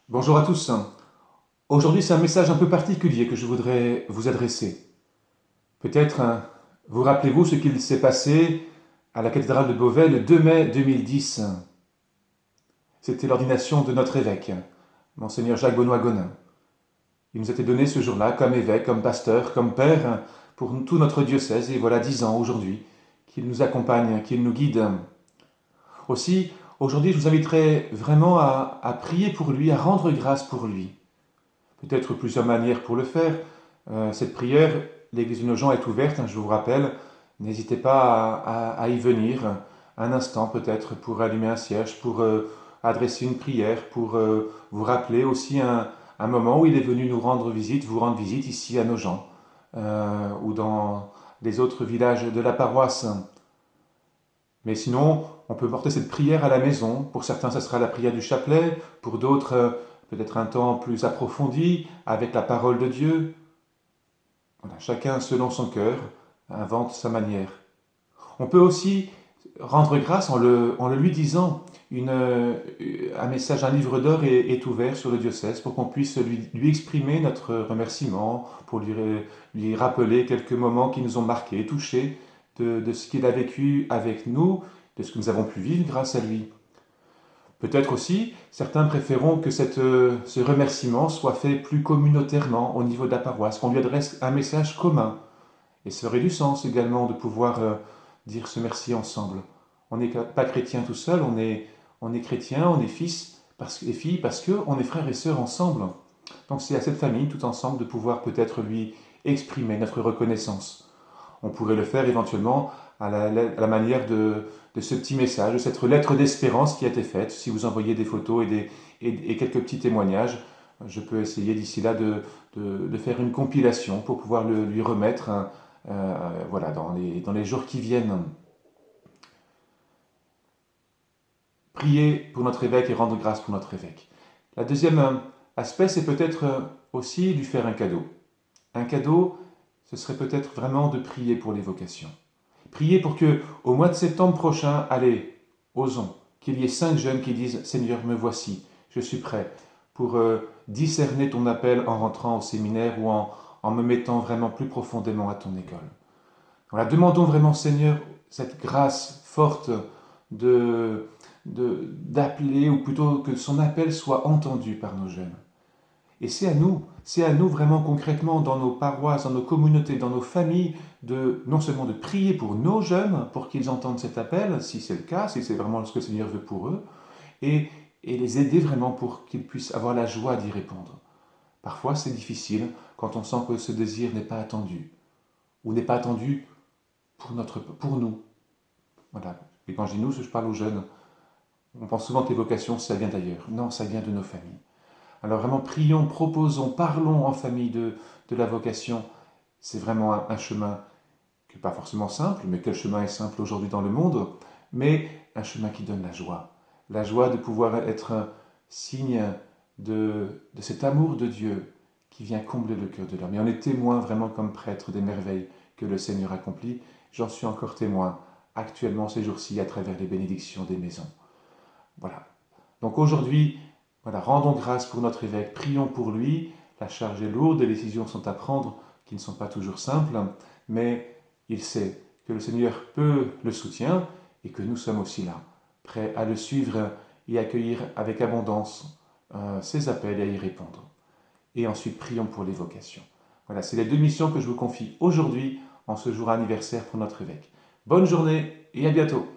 Bonjour à tous. Aujourd'hui, c'est un message un peu particulier que je voudrais vous adresser. Peut-être vous rappelez-vous ce qu'il s'est passé à la cathédrale de Beauvais le 2 mai 2010. C'était l'ordination de notre évêque, Monseigneur Jacques Benoît Gonin. Il nous était donné ce jour-là comme évêque, comme pasteur, comme père pour tout notre diocèse. Et voilà 10 ans aujourd'hui qu'il nous accompagne, qu'il nous guide. Aussi, aujourd'hui, je vous inviterai vraiment à prier pour lui, à rendre grâce pour lui. Peut-être plusieurs manières pour le faire. Cette prière, l'église de Nogent est ouverte, je vous rappelle. N'hésitez pas à y venir un instant peut-être pour allumer un cierge, pour adresser une prière, pour vous rappeler aussi un moment où il est venu nous rendre visite, vous rendre visite ici à Nogent ou dans les autres villages de la paroisse. Mais sinon, on peut porter cette prière à la maison. Pour certains, ce sera la prière du chapelet. Pour d'autres, peut-être un temps plus approfondi avec la parole de Dieu. Voilà, chacun, selon son cœur, invente sa manière. On peut aussi rendre grâce en le lui disant. Un message, un livre d'or est ouvert sur le diocèse pour qu'on puisse lui exprimer notre remerciement, pour lui rappeler quelques moments qui nous ont marqués, touchés de ce qu'il a vécu avec nous, de ce que nous avons pu vivre grâce à lui. Peut-être aussi, certains préféreront que ce remerciement soit fait plus communautairement au niveau de la paroisse, qu'on lui adresse un message commun. Et ça aurait du sens également de pouvoir dire ce merci ensemble. On n'est pas chrétien tout seul, on est chrétien, on est fils et filles parce qu'on est frères et sœurs ensemble. Donc c'est à cette famille tout ensemble de pouvoir peut-être lui exprimer notre reconnaissance. On pourrait le faire éventuellement à la manière de ce petit message, de cette lettre d'espérance qui a été faite. Si vous envoyez des photos et quelques petits témoignages, je peux essayer d'ici là de faire une compilation pour pouvoir lui remettre voilà, dans les jours qui viennent. Prier pour notre évêque et rendre grâce pour notre évêque. La deuxième aspect, c'est peut-être aussi lui faire un cadeau. Un cadeau, ce serait peut-être vraiment de prier pour les vocations. Priez pour que, au mois de septembre prochain, allez, osons, qu'il y ait 5 jeunes qui disent Seigneur, me voici, je suis prêt pour discerner ton appel en rentrant au séminaire ou en me mettant vraiment plus profondément à ton école. Voilà, demandons vraiment, Seigneur, cette grâce forte d'appeler, ou plutôt que son appel soit entendu par nos jeunes. Et c'est à nous vraiment concrètement dans nos paroisses, dans nos communautés, dans nos familles, non seulement de prier pour nos jeunes, pour qu'ils entendent cet appel, si c'est le cas, si c'est vraiment ce que le Seigneur veut pour eux, et, et les aider vraiment pour qu'ils puissent avoir la joie d'y répondre. Parfois c'est difficile quand on sent que ce désir n'est pas attendu, ou n'est pas attendu pour nous. Voilà. Et quand je dis nous, je parle aux jeunes. On pense souvent que les vocations, ça vient d'ailleurs. Non, ça vient de nos familles. Alors vraiment, prions, proposons, parlons en famille de la vocation. C'est vraiment un chemin qui n'est pas forcément simple, mais quel chemin est simple aujourd'hui dans le monde, mais un chemin qui donne la joie. La joie de pouvoir être un signe de cet amour de Dieu qui vient combler le cœur de l'homme. Et on est témoin vraiment comme prêtre des merveilles que le Seigneur accomplit. J'en suis encore témoin actuellement ces jours-ci à travers les bénédictions des maisons. Voilà. Donc aujourd'hui, voilà, rendons grâce pour notre évêque, prions pour lui. La charge est lourde, des décisions sont à prendre qui ne sont pas toujours simples, mais il sait que le Seigneur peut le soutient et que nous sommes aussi là, prêts à le suivre et accueillir avec abondance ses appels et à y répondre. Et ensuite, prions pour les vocations. Voilà, c'est les 2 missions que je vous confie aujourd'hui en ce jour anniversaire pour notre évêque. Bonne journée et à bientôt.